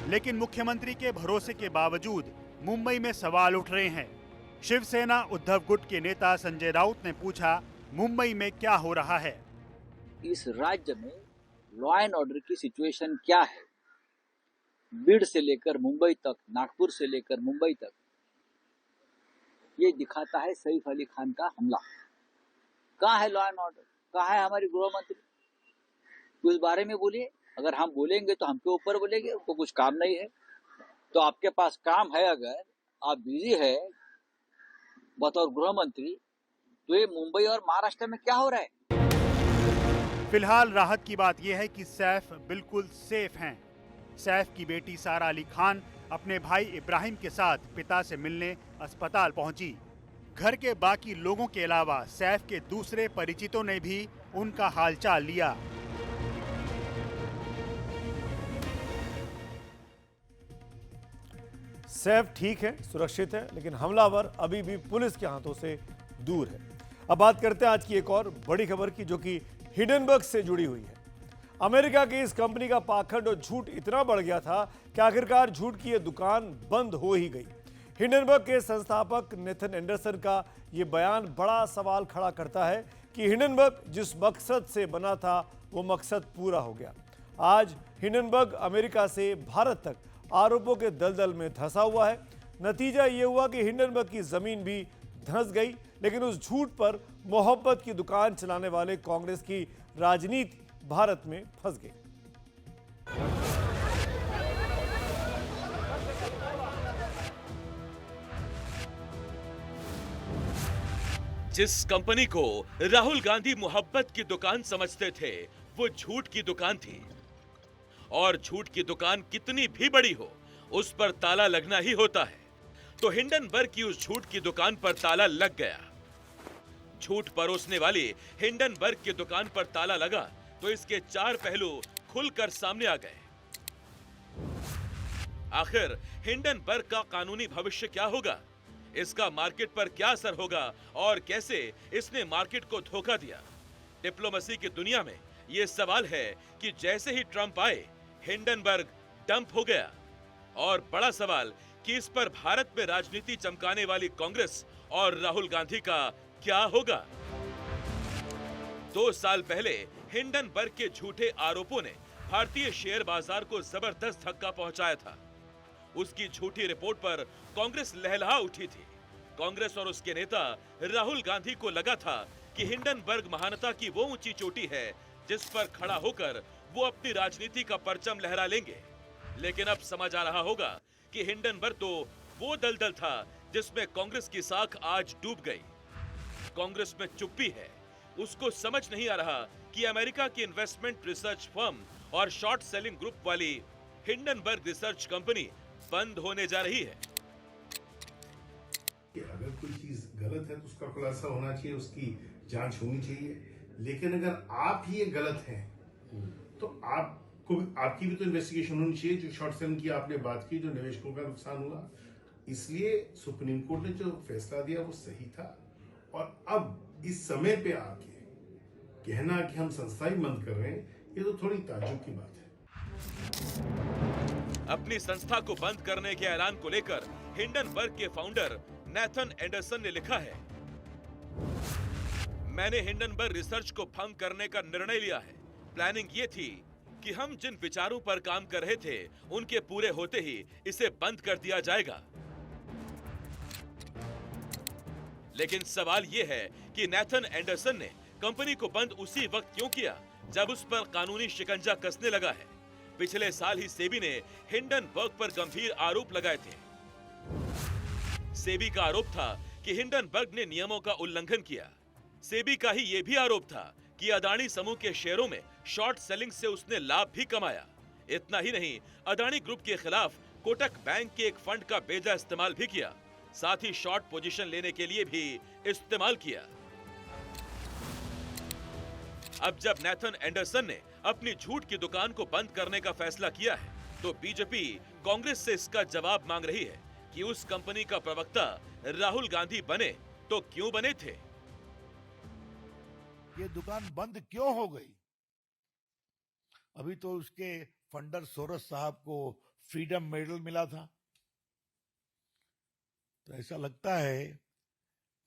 लेकिन मुख्यमंत्री के भरोसे के बावजूद मुंबई में सवाल उठ रहे हैं। शिवसेना उद्धव गुट के नेता संजय राउत ने पूछा, मुंबई में क्या हो रहा है? इस राज्य में लॉ एंड ऑर्डर की सिचुएशन क्या है? बीड़ से लेकर मुंबई तक, नागपुर से लेकर मुंबई तक, ये दिखाता है सैफ अली खान का हमला। कहाँ है लॉ एंड ऑर्डर? कहाँ है हमारी गृह मंत्री? उस बारे में बोलिए। अगर हम बोलेंगे तो हमके ऊपर बोलेंगे, उनको कुछ काम नहीं है। तो आपके पास काम है, अगर आप बिजी है बतौर गृह मंत्री, तो ये मुंबई और महाराष्ट्र में क्या हो रहा है? फिलहाल राहत की बात यह है कि सैफ बिल्कुल सेफ हैं। सैफ की बेटी सारा अली खान अपने भाई इब्राहिम के साथ पिता से मिलने अस्पताल पहुंची। घर के बाकी लोगों के अलावा सैफ के दूसरे परिचितों ने भी उनका हालचाल लिया। सैफ ठीक है, सुरक्षित है, लेकिन हमलावर अभी भी पुलिस के हाथों से दूर है। अब बात करते हैं आज की एक और बड़ी खबर की, जो कि हिंडनबर्ग से जुड़ी हुई है। अमेरिका की इस कंपनी का पाखंड और झूठ इतना बढ़ गया था कि आखिरकार झूठ की यह दुकान बंद हो ही गई। हिंडनबर्ग के संस्थापक नेथन एंडरसन का यह बयान बड़ा सवाल खड़ा करता है कि हिंडनबर्ग जिस मकसद से बना था वो मकसद पूरा हो गया। आज हिंडनबर्ग अमेरिका से भारत तक आरोपों के दलदल में धंसा हुआ है। नतीजा ये हुआ कि हिंडनबर्ग की जमीन भी धंस गई, लेकिन उस झूठ पर मोहब्बत की दुकान चलाने वाले कांग्रेस की राजनीति भारत में फंस गई। जिस कंपनी को राहुल गांधी मोहब्बत की दुकान समझते थे, वो झूठ की दुकान थी। और झूठ की दुकान कितनी भी बड़ी हो, उस पर ताला लगना ही होता है। तो हिंडनबर्ग की उस झूठ की दुकान पर ताला लग गया। झूठ परोसने वाली हिंडनबर्ग की दुकान पर ताला लगा तो इसके 4 पहलू खुलकर सामने आ गए। आखिर हिंडनबर्ग का कानूनी भविष्य क्या होगा, इसका मार्केट पर क्या असर होगा और कैसे इसने मार्केट को धोखा दिया। डिप्लोमेसी की दुनिया में यह सवाल है कि जैसे ही ट्रंप आए, हिंडनबर्ग डंप हो गया। और बड़ा सवाल कि इस पर भारत में राजनीति चमकाने वाली कांग्रेस और राहुल गांधी का क्या होगा। 2 साल पहले हिंडनबर्ग के झूठे आरोपों ने भारतीय शेयर बाजार को जबरदस्त धक्का पहुंचाया था। उसकी झूठी रिपोर्ट पर कांग्रेस लहलहा उठी थी। कांग्रेस और उसके नेता राहुल गांधी को लगा था कि हिंडनबर्ग महानता की वो ऊंची चोटी है जिस पर खड़ा होकर वो अपनी राजनीति का परचम लहरा लेंगे। लेकिन अब समझ आ रहा होगा कि हिंडनबर्ग तो वो दलदल था जिसमें कांग्रेस की साख आज डूब गई। कांग्रेस में चुप्पी है। उसको समझ नहीं आ रहा कि अमेरिका की इन्वेस्टमेंट रिसर्च फर्म और शॉर्ट सेलिंग ग्रुप वाली हिंडनबर्ग रिसर्च कंपनी बंद होने जा रही है। अगर कोई चीज गलत है तो उसका खुलासा होना चाहिए, उसकी जांच होनी चाहिए। लेकिन अगर आप ही ये गलत हैं तो आपकी भी तो इन्वेस्टिगेशन होनी चाहिए। जो शॉर्ट सेलिंग की आपने बात की, जो निवेशकों का नुकसान हुआ, इसलिए सुप्रीम कोर्ट ने जो फैसला दिया वो सही था। और अब इस समय पे आके कहना कि हम संस्था ही बंद कर रहे हैं, ये तो थोड़ी ताज्जुब की बात है। अपनी संस्था को बंद करने के ऐलान को लेकर हिंडनबर्ग के फाउंडर नेथन एंडरसन ने लिखा है, मैंने हिंडनबर्ग रिसर्च को भंग करने का निर्णय लिया है। प्लानिंग ये थी कि हम जिन विचारों पर काम कर रहे थे उनके पूरे होते ही इसे बंद कर दिया जाएगा। लेकिन सवाल यह है कि नेथन एंडरसन ने कंपनी को बंद उसी वक्त क्यों किया जब उस पर कानूनी शिकंजा कसने लगा है। पिछले साल ही सेबी ने हिंडनबर्ग पर गंभीर आरोप लगाए थे। सेबी का आरोप था कि हिंडनबर्ग ने नियमों का उल्लंघन किया। सेबी का ही यह भी आरोप था कि अदानी समूह के शेयरों में शॉर्ट सेलिंग से उसने लाभ भी कमाया। इतना ही नहीं, अदानी ग्रुप के खिलाफ कोटक बैंक के एक फंड का बेजा इस्तेमाल भी किया, साथ ही शॉर्ट पोजीशन लेने के लिए भी इस्तेमाल किया। अब जब नेथन एंडरसन ने अपनी झूठ की दुकान को बंद करने का फैसला किया है, तो बीजेपी कांग्रेस से इसका जवाब मांग रही है कि उस कंपनी का प्रवक्ता राहुल गांधी बने तो क्यों बने थे। ये दुकान बंद क्यों हो गई? अभी तो उसके फंडर सोरस साहब को फ्रीडम मेडल मिला था। तो ऐसा लगता है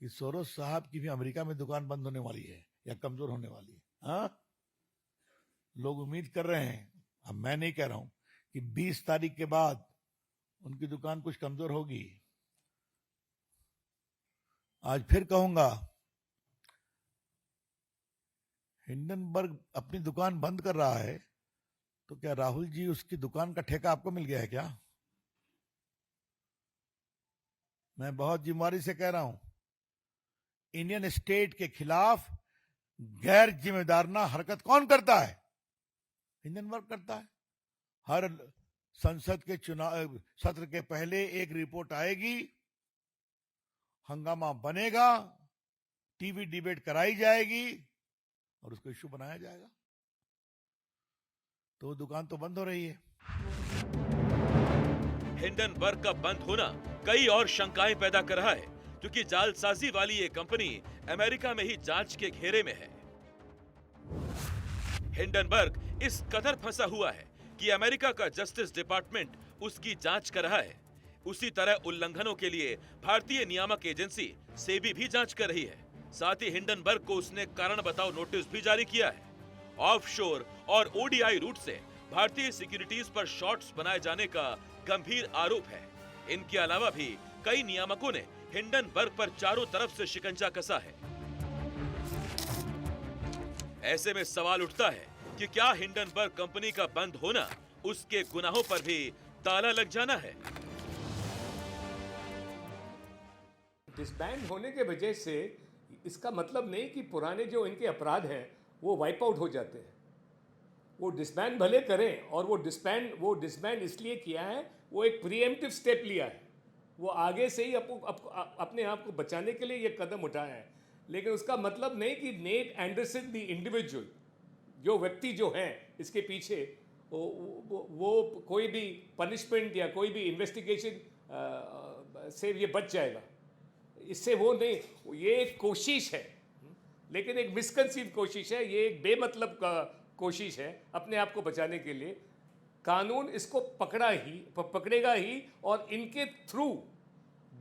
कि सोरस साहब की भी अमेरिका में दुकान बंद होने वाली है या कमजोर होने वाली है। हाँ, लोग उम्मीद कर रहे हैं, अब मैं नहीं कह रहा हूं कि 20 तारीख के बाद उनकी दुकान कुछ कमजोर होगी। आज फिर कहूंगा, हिंडनबर्ग अपनी दुकान बंद कर रहा है तो क्या राहुल जी उसकी दुकान का ठेका आपको मिल गया है क्या? मैं बहुत जिम्मेदारी से कह रहा हूं, इंडियन स्टेट के खिलाफ गैर जिम्मेदाराना हरकत कौन करता है? हिंडनबर्ग करता है। हर संसद के चुनाव सत्र के पहले एक रिपोर्ट आएगी, हंगामा बनेगा, टीवी डिबेट कराई जाएगी और उसको इश्यू बनाया जाएगा। तो दुकान तो बंद हो रही है। हिंडनबर्ग का बंद होना कई और शंकाएं पैदा कर रहा है, क्योंकि जालसाजी वाली ये कंपनी अमेरिका में ही जांच के घेरे में है। हिंडनबर्ग इस कदर फंसा हुआ है कि अमेरिका का जस्टिस डिपार्टमेंट उसकी जांच कर रहा है। उसी तरह उल्लंघनों के लिए भारतीय नियामक एजेंसी सेबी भी जांच कर रही है। साथ ही हिंडनबर्ग को उसने कारण बताओ नोटिस भी जारी किया है। ऑफशोर और ओडीआई रूट से भारतीय सिक्योरिटीज पर शॉर्ट्स बनाए जाने का गंभीर आरोप है। इनके अलावा भी कई नियामकों ने हिंडनबर्ग पर चारों तरफ से शिकंजा कसा है। ऐसे में सवाल उठता है कि क्या हिंडनबर्ग कंपनी का बंद होना उसके गुनाहों पर भी ताला लग जाना है? डिसबैंड होने के वजह से इसका मतलब नहीं कि पुराने जो इनके अपराध हैं वो वाइप आउट हो जाते हैं। वो डिसबैंड भले करें, और वो डिसबैंड इसलिए किया है, वो एक प्रीएम्प्टिव स्टेप लिया है, वो आगे से ही अपने आप को बचाने के लिए ये कदम उठाया है। लेकिन उसका मतलब नहीं कि नेट एंडरसन द इंडिविजुअल, जो व्यक्ति जो है इसके पीछे, वो कोई भी पनिशमेंट या कोई भी इन्वेस्टिगेशन से ये बच जाएगा। इससे वो नहीं, ये एक कोशिश है, लेकिन एक मिसकंसीव कोशिश है, ये एक बेमतलब का कोशिश है अपने आप को बचाने के लिए। कानून इसको पकड़ेगा ही, और इनके थ्रू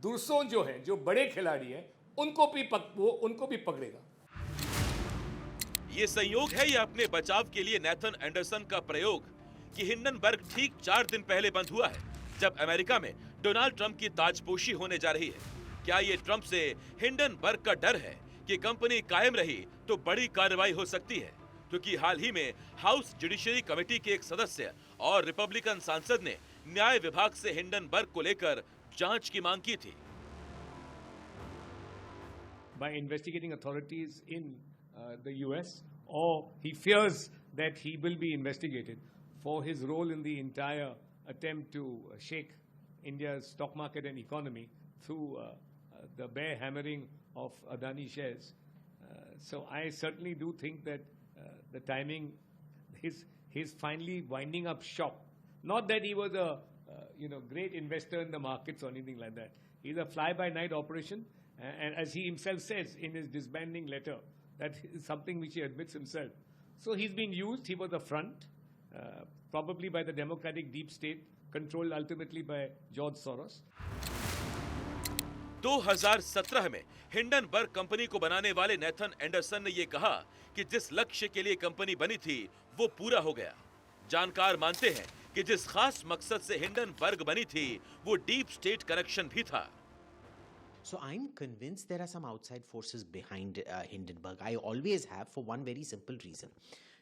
दूसरों जो हैं, जो बड़े खिलाड़ी हैं, उनको भी पकड़ेगा। ये संयोग है या अपने बचाव के लिए नेथन एंडरसन का प्रयोग कि हिंडनबर्ग ठीक 4 दिन पहले बंद हुआ है, जब अमेरिका में डोनाल्ड ट्रंप की ताजपोशी होने जा रही है। क्या ये ट्रंप से हिंडनबर्ग का डर है कि कंपनी कायम रही तो बड़ी कार्रवाई हो सकती है? क्योंकि हाल ही में हाउस जुडिशरी कमेटी के एक सदस्य और रिपब्लिकन सांसद ने न्याय विभाग से हिंडनबर्ग को लेकर जांच की मांग की थी। By investigating authorities in the US, or he fears that he will be investigated for his role in the entire attempt to shake India's stock market and economy through the bear hammering of Adani shares. So I certainly do think that the timing, he's finally winding up shop. Not that he was a great investor in the markets or anything like that. He's a fly-by-night operation, and as he himself says in his disbanding letter, that is something which he admits himself. So he's been used. He was a front, probably by the Democratic deep state, controlled ultimately by George Soros. 2017 में Hindenburg company को बनाने वाले Nathan Anderson ने यह कहा कि जिस लक्ष्य के लिए कंपनी बनी थी वो पूरा हो गया। जानकार मानते हैं कि जिस खास मकसद से हिंडनबर्ग बनी थी वो डीप स्टेट कनेक्शन भी था। So I'm convinced there are some outside forces behind Hindenburg. I always have, for one very simple reason.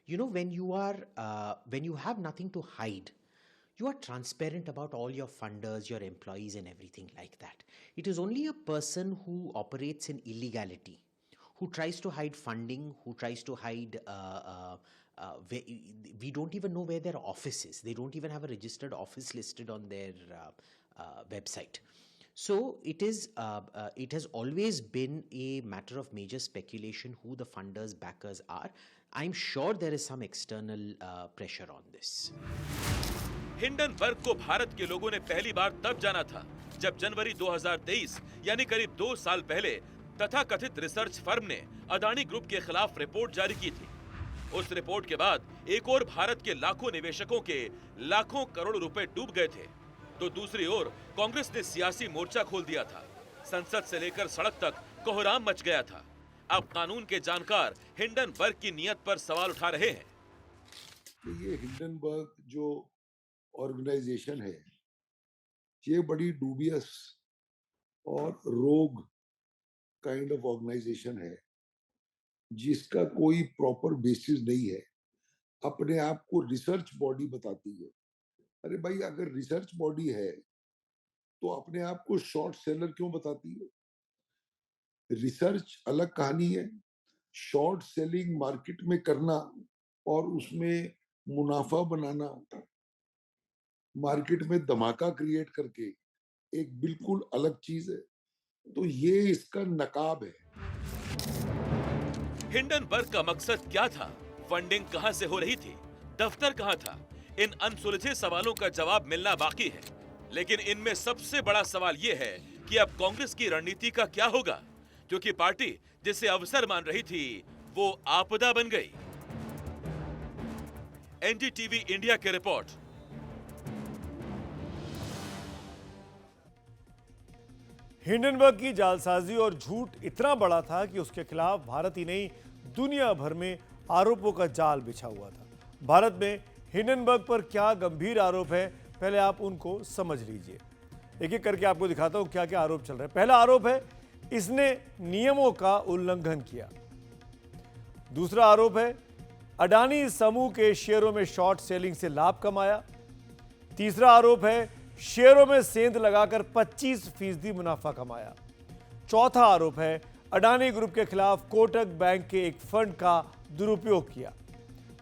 You know, when you have nothing to hide, you are transparent about all your funders, your employees, and everything like that. It is only a person who operates in illegality, who tries to hide funding, who tries to hide. We don't even know where their office is. They don't even have a registered office listed on their website. So it has always been a matter of major speculation who the funders, backers are. I'm sure there is some external pressure on this. Hindenburg को भारत के लोगों ने पहली बार तब जाना था जब जनवरी 2023 यानी करीब 2 साल पहले तथाकथित रिसर्च फर्म ने अदानी ग्रुप के खिलाफ रिपोर्ट जारी की थी। उस रिपोर्ट के बाद एक और भारत के लाखों निवेशकों के लाखों करोड़ रुपए डूब गए थे, तो दूसरी ओर कांग्रेस ने सियासी मोर्चा खोल दिया था। संसद से लेकर सड़क तक कोहराम मच गया था। अब कानून के जानकार हिंडनबर्ग की नियत पर सवाल उठा रहे हैं। ये हिंडनबर्ग जो ऑर्गेनाइजेशन है, ये बड़ी डूबियस और रोग काइंड ऑफ ऑर्गेनाइजेशन है, जिसका कोई प्रॉपर बेसिस नहीं है। अपने आप को रिसर्च बॉडी बताती है। अरे भाई, अगर रिसर्च बॉडी है तो अपने आप को शॉर्ट सेलर क्यों बताती है? रिसर्च अलग कहानी है, शॉर्ट सेलिंग मार्केट में करना और उसमें मुनाफा बनाना, मार्केट में धमाका क्रिएट करके, एक बिल्कुल अलग चीज है। तो ये इसका नकाब है। हिंडनबर्ग का मकसद क्या था? फंडिंग कहां से हो रही थी? दफ्तर कहां था? इन अनसुलझे सवालों का जवाब मिलना बाकी है। लेकिन इनमें सबसे बड़ा सवाल यह है कि अब कांग्रेस की रणनीति का क्या होगा, क्योंकि पार्टी जिसे अवसर मान रही थी वो आपदा बन गई। एनडीटीवी इंडिया की रिपोर्ट। हिंडनबर्ग की जालसाजी और झूठ इतना बड़ा था कि उसके खिलाफ भारत ही नहीं दुनिया भर में आरोपों का जाल बिछा हुआ था। भारत में हिंडनबर्ग पर क्या गंभीर आरोप है, पहले आप उनको समझ लीजिए। एक एक करके आपको दिखाता हूं क्या क्या आरोप चल रहे हैं। पहला आरोप है इसने नियमों का उल्लंघन किया। दूसरा आरोप है अडानी समूह के शेयरों में शॉर्ट सेलिंग से लाभ कमाया। तीसरा आरोप है शेयरों में सेंध लगाकर 25% मुनाफा कमाया। चौथा आरोप है अडानी ग्रुप के खिलाफ कोटक बैंक के एक फंड का दुरुपयोग किया।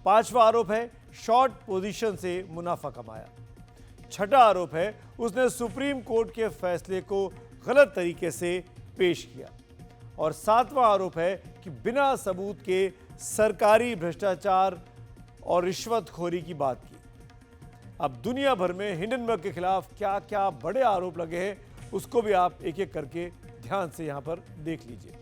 पांचवा आरोप है शॉर्ट पोजीशन से मुनाफा कमाया। छठा आरोप है उसने सुप्रीम कोर्ट के फैसले को गलत तरीके से पेश किया। और सातवां आरोप है कि बिना सबूत के सरकारी भ्रष्टाचार और रिश्वतखोरी की बात की। अब दुनिया भर में हिंडनबर्ग के खिलाफ क्या क्या बड़े आरोप लगे हैं उसको भी आप एक एक करके ध्यान से यहां पर देख लीजिए।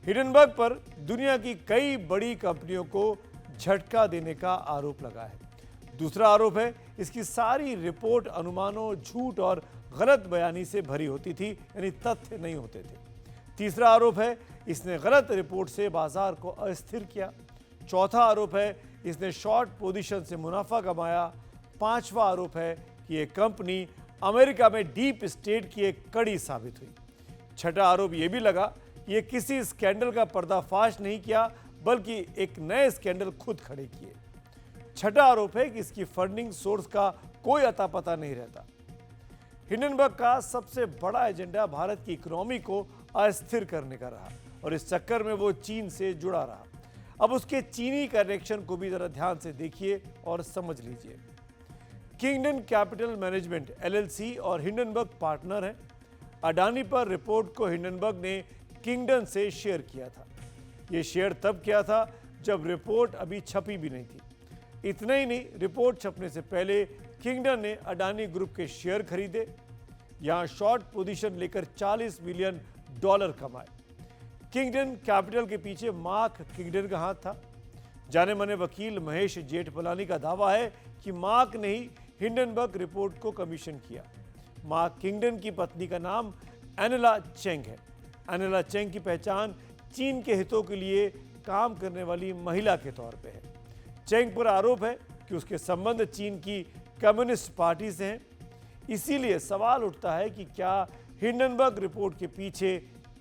हिंडनबर्ग पर दुनिया की कई बड़ी कंपनियों को झटका देने का आरोप लगा है। दूसरा आरोप है इसकी सारी रिपोर्ट अनुमानों, झूठ और गलत बयानी से भरी होती थी, यानी तथ्य नहीं होते थे। तीसरा आरोप है इसने गलत रिपोर्ट से बाजार को अस्थिर किया। चौथा आरोप है इसने शॉर्ट पोजीशन से मुनाफा कमाया। पांचवा आरोप है कि यह कंपनी अमेरिका में डीप स्टेट की एक कड़ी साबित हुई। छठा आरोप यह भी लगा ये किसी स्कैंडल का पर्दाफाश नहीं किया बल्कि एक नए स्कैंडल खुद खड़े किए। छठा आरोप है कि इसकी फंडिंग सोर्स का कोई अता पता नहीं रहता। हिंडनबर्ग का सबसे बड़ा एजेंडा भारत की इकोनॉमी को अस्थिर करने का रहा और इस चक्कर में वो चीन से जुड़ा रहा। अब उसके चीनी कनेक्शन को भी जरा ध्यान से देखिए और समझ लीजिए। किंगडन कैपिटल मैनेजमेंट LLC और हिंडनबर्ग पार्टनर हैं। अडानी पर रिपोर्ट को हिंडनबर्ग ने किंगडन से शेयर किया था। यह शेयर तब किया था जब रिपोर्ट अभी छपी भी नहीं थी। इतना ही नहीं, रिपोर्ट छपने से पहले किंगडन ने अडानी ग्रुप के शेयर खरीदे, यहां शॉर्ट पोजीशन लेकर $40 मिलियन कमाए। किंगडन कैपिटल के पीछे मार्क किंगडन का हाथ था। जाने माने वकील महेश जेठमलानी का दावा है कि मार्क ने ही हिंडनबर्ग रिपोर्ट को कमीशन किया। मार्क किंगडन की पत्नी का नाम एनेला चेंग है। एनेला चेंग की पहचान चीन के हितों के लिए काम करने वाली महिला के तौर पे है। चेंग पर आरोप है कि उसके संबंध चीन की कम्युनिस्ट पार्टी से हैं। इसीलिए सवाल उठता है कि क्या हिंडनबर्ग रिपोर्ट के पीछे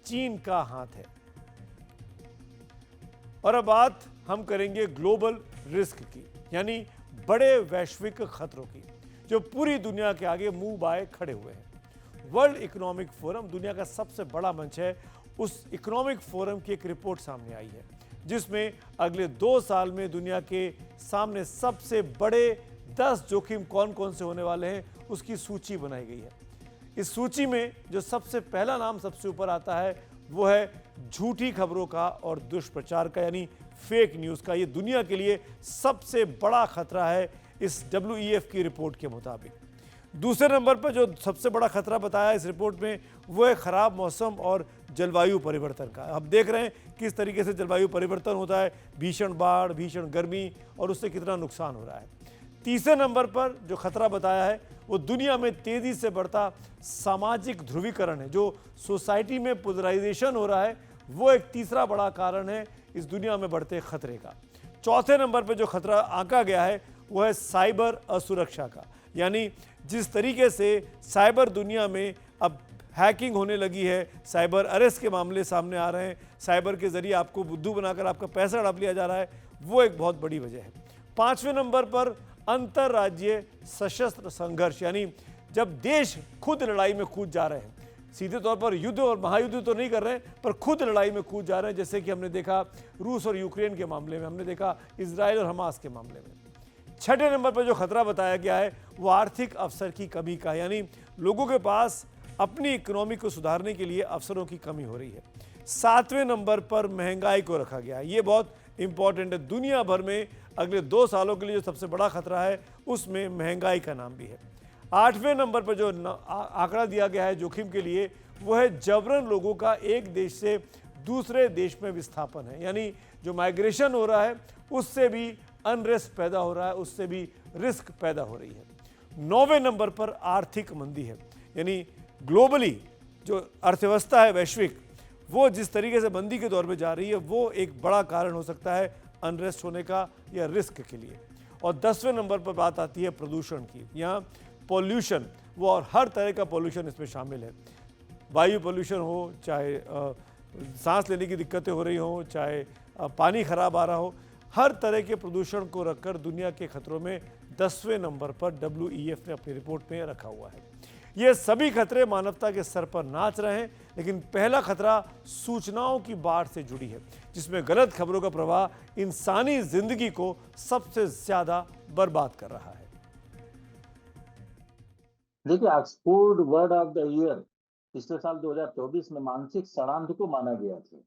चीन का हाथ है। और अब बात हम करेंगे ग्लोबल रिस्क की, यानी बड़े वैश्विक खतरों की जो पूरी दुनिया के आगे मुंह बाए खड़े हुए हैं। वर्ल्ड इकोनॉमिक फोरम दुनिया का सबसे बड़ा मंच है। उस इकोनॉमिक फोरम की एक रिपोर्ट सामने आई है जिसमें अगले 2 साल में दुनिया के सामने सबसे बड़े 10 जोखिम कौन कौन से होने वाले हैं उसकी सूची बनाई गई है। इस सूची में जो सबसे पहला नाम सबसे ऊपर आता है वो है झूठी खबरों का और दुष्प्रचार का, यानी फेक न्यूज़ का। ये दुनिया के लिए सबसे बड़ा खतरा है इस WEF की रिपोर्ट के मुताबिक। दूसरे नंबर पर जो सबसे बड़ा खतरा बताया इस रिपोर्ट में वो है खराब मौसम और जलवायु परिवर्तन का। अब देख रहे हैं किस तरीके से जलवायु परिवर्तन होता है, भीषण बाढ़, भीषण गर्मी, और उससे कितना नुकसान हो रहा है। तीसरे नंबर पर जो खतरा बताया है वो दुनिया में तेजी से बढ़ता सामाजिक ध्रुवीकरण है। जो सोसाइटी में पोलराइजेशन हो रहा है वो एक तीसरा बड़ा कारण है इस दुनिया में बढ़ते खतरे का। चौथे नंबर पर जो खतरा आंका गया है वो है साइबर असुरक्षा का, यानी जिस तरीके से साइबर दुनिया में अब हैकिंग होने लगी है, साइबर अरेस्ट के मामले सामने आ रहे हैं, साइबर के जरिए आपको बुद्धू बनाकर आपका पैसा हड़प लिया जा रहा है, वो एक बहुत बड़ी वजह है। पांचवें नंबर पर अंतर्राज्यीय सशस्त्र संघर्ष, यानी जब देश खुद लड़ाई में कूद जा रहे हैं, सीधे तौर पर युद्ध और महायुद्ध तो नहीं कर रहे हैं पर खुद लड़ाई में कूद जा रहे हैं, जैसे कि हमने देखा रूस और यूक्रेन के मामले में, हमने देखा इजराइल और हमास के मामले में। छठे नंबर पर जो खतरा बताया गया है वो आर्थिक अवसर की कमी का, यानी लोगों के पास अपनी इकोनॉमी को सुधारने के लिए अवसरों की कमी हो रही है। सातवें नंबर पर महंगाई को रखा गया है, ये बहुत इंपॉर्टेंट है। दुनिया भर में अगले 2 सालों के लिए जो सबसे बड़ा खतरा है उसमें महंगाई का नाम भी है। आठवें नंबर पर जो आंकड़ा दिया गया है जोखिम के लिए वो है जबरन लोगों का एक देश से दूसरे देश में विस्थापन है, यानी जो माइग्रेशन हो रहा है उससे भी अनरेस्ट पैदा हो रहा है, उससे भी रिस्क पैदा हो रही है। 9वें नंबर पर आर्थिक मंदी है, यानी ग्लोबली जो अर्थव्यवस्था है वैश्विक वो जिस तरीके से मंदी के दौर में जा रही है वो एक बड़ा कारण हो सकता है अनरेस्ट होने का या रिस्क के लिए। और 10वें नंबर पर बात आती है प्रदूषण की। यहाँ पॉल्यूशन वो और हर तरह का पॉल्यूशन इसमें शामिल है, वायु पॉल्यूशन हो, चाहे सांस लेने की दिक्कतें हो रही हो, चाहे पानी खराब आ रहा हो, हर तरह के प्रदूषण को रखकर दुनिया के खतरों में 10वें नंबर पर WEF ने अपनी रिपोर्ट में रखा हुआ है। ये सभी खतरे मानवता के सर पर नाच रहे हैं, लेकिन पहला खतरा सूचनाओं की बाढ़ से जुड़ी है, जिसमें गलत खबरों का प्रवाह इंसानी जिंदगी को सबसे ज्यादा बर्बाद कर रहा है। देखिए, Oxford word of the year पिछले साल 2024 में मानसिक षड्यंत्र को माना गया था।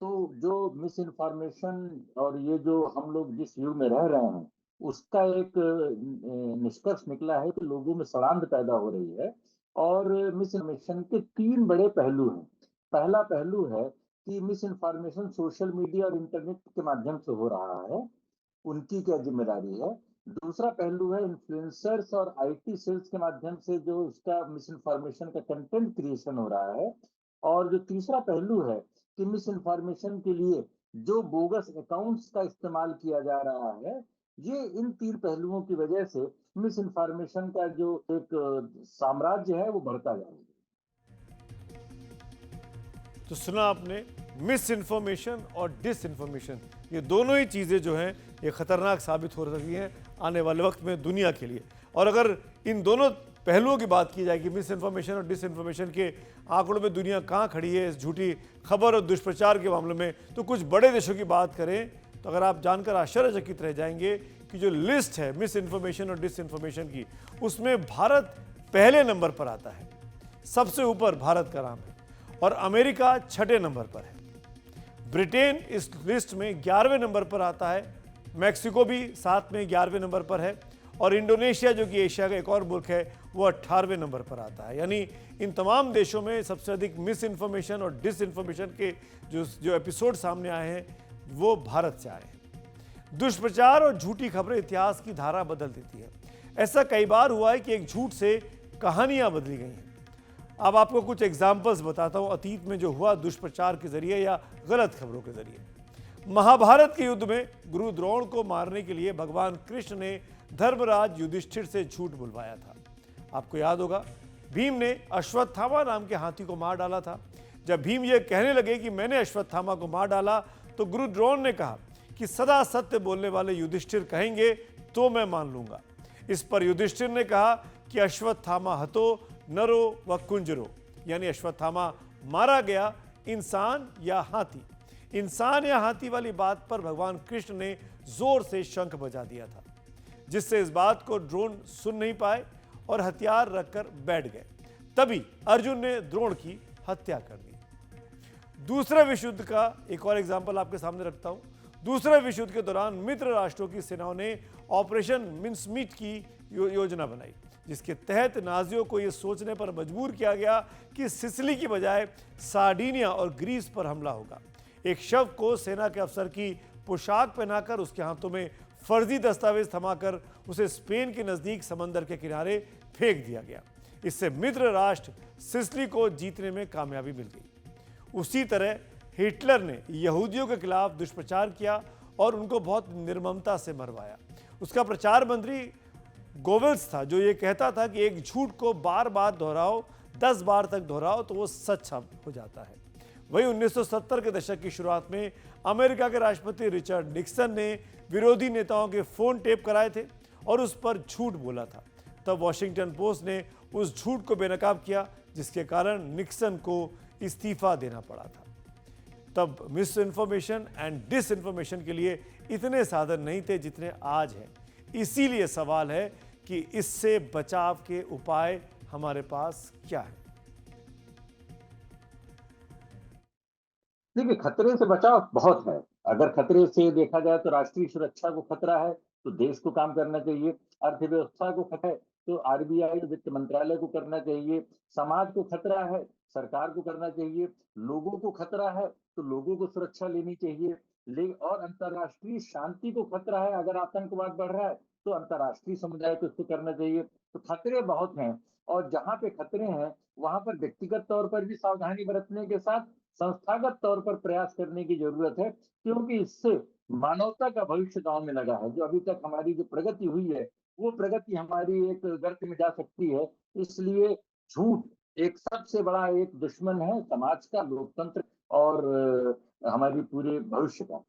तो जो मिस इन्फॉर्मेशन और ये जो हम लोग जिस युग में रह रहे हैं, उसका एक निष्कर्ष निकला है कि लोगों में षड्यंत्र पैदा हो रही है। और मिस इन्फॉर्मेशन के 3 बड़े पहलू हैं। पहला पहलू है कि मिस इन्फॉर्मेशन सोशल मीडिया और इंटरनेट के माध्यम से हो रहा है, उनकी क्या जिम्मेदारी है। दूसरा पहलू है इन्फ्लुएंसर्स और IT सेल्स के माध्यम से जो उसका मिस इन्फॉर्मेशन का कंटेंट क्रिएशन हो रहा है। और जो तीसरा पहलू है कि मिस इन्फॉर्मेशन के लिए जो बोगस अकाउंट्स का इस्तेमाल किया जा रहा है, ये इन 3 पहलुओं की वजह से मिस इन्फॉर्मेशन का जो एक साम्राज्य है वो बढ़ता जा रहा है। तो सुना आपने, मिस इन्फॉर्मेशन और डिस इन्फॉर्मेशन, ये दोनों ही चीज़ें जो हैं ये खतरनाक साबित हो रही हैं आने वाले वक्त में दुनिया के लिए। और अगर इन दोनों पहलुओं की बात की जाए कि मिस इन्फॉर्मेशन और डिस इन्फॉर्मेशन के आंकड़ों में दुनिया कहाँ खड़ी है इस झूठी खबर और दुष्प्रचार के मामले में, तो कुछ बड़े देशों की बात करें तो अगर आप जानकर आश्चर्यचकित रह जाएंगे कि जो लिस्ट है मिस इन्फॉर्मेशन और डिस इन्फॉर्मेशन की, उसमें भारत पहले नंबर पर आता है। सबसे ऊपर भारत का नाम है और अमेरिका 6ठे नंबर पर है। ब्रिटेन इस लिस्ट में 11वें नंबर पर आता है। मैक्सिको भी साथ में 11वें नंबर पर है और इंडोनेशिया जो कि एशिया का एक और मुल्क है वो 18वें नंबर पर आता है। यानी इन तमाम देशों में सबसे अधिक मिस इन्फॉर्मेशन और डिस इन्फॉर्मेशन के जो एपिसोड सामने आए हैं वो भारत से आए हैं। दुष्प्रचार और झूठी खबरें इतिहास की धारा बदल देती है। ऐसा कई बार हुआ है कि एक झूठ से कहानियां बदली गई हैं। अब आपको कुछ एग्जाम्पल्स बताता हूं अतीत में जो हुआ दुष्प्रचार के जरिए या गलत खबरों के जरिए। महाभारत के युद्ध में गुरु द्रोण को मारने के लिए भगवान कृष्ण ने धर्मराज युधिष्ठिर से झूठ बुलवाया था। आपको याद होगा, भीम ने अश्वत्थामा नाम के हाथी को मार डाला था। जब भीम ये कहने लगे कि मैंने अश्वत्थामा को मार डाला, तो गुरु द्रोण ने कहा कि सदा सत्य बोलने वाले युधिष्ठिर कहेंगे तो मैं मान लूंगा। इस पर युधिष्ठिर ने कहा कि अश्वत्थामा हतो नरो व कुंजरो, यानी अश्वत्थामा मारा गया, इंसान या हाथी। इंसान या हाथी वाली बात पर भगवान कृष्ण ने जोर से शंख बजा दिया था, जिससे इस बात को द्रोण सुन नहीं पाए और हथियार रखकर बैठ गए। तभी अर्जुन ने द्रोण की हत्या कर दी। दूसरे विश्व युद्ध का एक और एग्जाम्पल आपके सामने रखता हूं। दूसरे विश्व युद्ध के दौरान मित्र राष्ट्रों की सेनाओं ने ऑपरेशन मिन्समीट की योजना बनाई, जिसके तहत नाजियों को यह सोचने पर मजबूर किया गया कि सिसिली की बजाय सार्डिनिया और ग्रीस पर हमला होगा। एक शव को सेना के अफसर की पोशाक पहनाकर उसके हाथों में फर्जी दस्तावेज थमाकर उसे स्पेन के नजदीक समंदर के किनारे फेंक दिया गया। इससे मित्र राष्ट्र सिसिली को जीतने में कामयाबी मिल गई। उसी तरह हिटलर ने यहूदियों के खिलाफ दुष्प्रचार किया और उनको बहुत निर्ममता से मरवाया। उसका प्रचार मंत्री गोवेल्स था, जो ये कहता था कि एक झूठ को बार बार दोहराओ, 10 बार तक दोहराओ तो वो सच हो जाता है। वही 1970 के दशक की शुरुआत में अमेरिका के राष्ट्रपति रिचर्ड निक्सन ने विरोधी नेताओं के फोन टेप कराए थे और उस पर झूठ बोला था। तब वॉशिंगटन पोस्ट ने उस झूठ को बेनकाब किया, जिसके कारण निक्सन को इस्तीफा देना पड़ा था। तब misinformation and disinformation के लिए इतने साधन नहीं थे जितने आज हैं। इसीलिए सवाल है कि इससे बचाव के उपाय हमारे पास क्या है। देखिए, खतरे से बचाव बहुत है। अगर खतरे से देखा जाए तो राष्ट्रीय सुरक्षा को खतरा है तो देश को काम करना चाहिए। अर्थव्यवस्था को खतरा है तो RBI वित्त मंत्रालय को करना चाहिए। समाज को खतरा है, सरकार को करना चाहिए। लोगों को खतरा है तो लोगों को सुरक्षा लेनी चाहिए। और अंतर्राष्ट्रीय शांति को खतरा है, अगर आतंकवाद बढ़ रहा है तो अंतर्राष्ट्रीय समुदाय को इसको करना चाहिए। तो खतरे बहुत हैं और जहाँ पे खतरे हैं वहां पर व्यक्तिगत तौर पर भी सावधानी बरतने के साथ संस्थागत तौर पर प्रयास करने की जरूरत है, क्योंकि इससे मानवता का भविष्य दांव में लगा है। जो अभी तक हमारी जो प्रगति हुई है वो प्रगति हमारी एक गर्त में जा सकती है। इसलिए झूठ एक सबसे बड़ा एक दुश्मन है समाज का, लोकतंत्र और हमारी पूरे भविष्य का।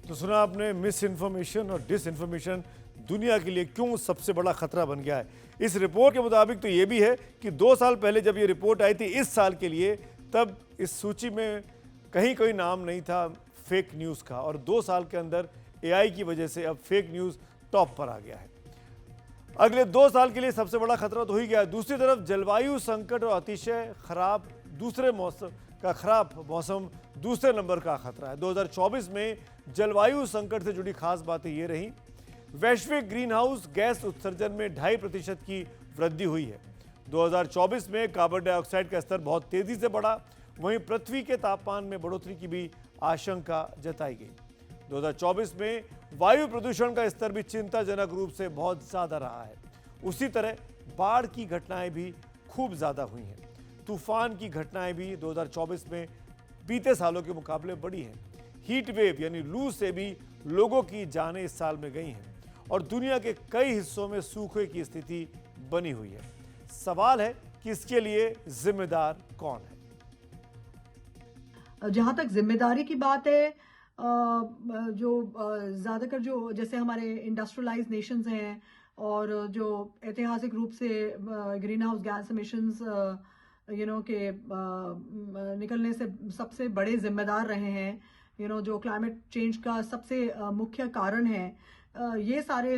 तो सुना आपने, मिस इन्फॉर्मेशन और डिस इन्फॉर्मेशन दुनिया के लिए क्यों सबसे बड़ा खतरा बन गया है। इस रिपोर्ट के मुताबिक तो ये भी है कि 2 साल पहले जब ये रिपोर्ट आई थी इस साल के लिए, तब इस सूची में कहीं कोई नाम नहीं था फेक न्यूज़ का, और 2 साल के अंदर AI की वजह से अब फेक न्यूज़ टॉप पर आ गया है। अगले 2 साल के लिए सबसे बड़ा खतरा तो हो ही गया। दूसरी तरफ जलवायु संकट और अतिशय खराब मौसम दूसरे नंबर का खतरा है। 2024 में जलवायु संकट से जुड़ी खास बातें ये रही, वैश्विक ग्रीन हाउस गैस उत्सर्जन में 2.5% की वृद्धि हुई है। 2024 में कार्बन डाइऑक्साइड का स्तर बहुत तेजी से बढ़ा, वहीं पृथ्वी के तापमान में बढ़ोतरी की भी आशंका जताई गई। 2024 में वायु प्रदूषण का स्तर भी चिंताजनक रूप से बहुत ज्यादा रहा है। उसी तरह बाढ़ की घटनाएं भी खूब ज्यादा हुई हैं। तूफान की घटनाएं भी 2024 में बीते सालों के मुकाबले बढ़ी हैं। हीट वेव यानी लू से भी लोगों की जानें इस साल में गई हैं और दुनिया के कई हिस्सों में सूखे की स्थिति बनी हुई है। सवाल है कि इसके लिए जिम्मेदार कौन है। जहाँ तक जिम्मेदारी की बात है, जो ज़्यादातर जो जैसे हमारे इंडस्ट्रियलाइज नेशंस हैं और जो ऐतिहासिक रूप से ग्रीन हाउस गैस एमिशंस के निकलने से सबसे बड़े जिम्मेदार रहे हैं, जो क्लाइमेट चेंज का सबसे मुख्य कारण है, ये सारे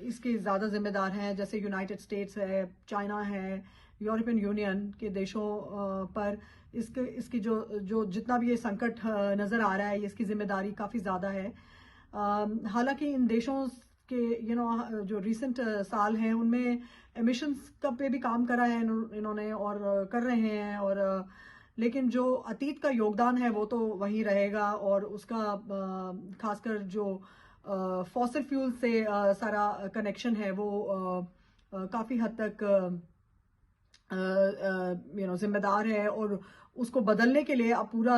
इसके ज़्यादा जिम्मेदार हैं। जैसे यूनाइटेड स्टेट्स है, चाइना है, यूरोपियन यूनियन के देशों पर इसकी जो जितना भी ये संकट नज़र आ रहा है, इसकी जिम्मेदारी काफ़ी ज़्यादा है। हालांकि इन देशों के जो रिसेंट साल हैं उनमें एमिशंस का पे भी काम करा है इन्होंने और कर रहे हैं, और लेकिन जो अतीत का योगदान है वो तो वही रहेगा, और उसका खासकर जो फॉसिल फ्यूल से सारा कनेक्शन है वो काफ़ी हद तक जिम्मेदार है, और उसको बदलने के लिए अब पूरा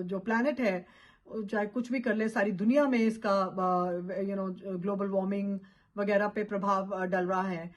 जो प्लैनेट है चाहे कुछ भी कर ले, सारी दुनिया में इसका ग्लोबल वार्मिंग वगैरह पे प्रभाव डल रहा है।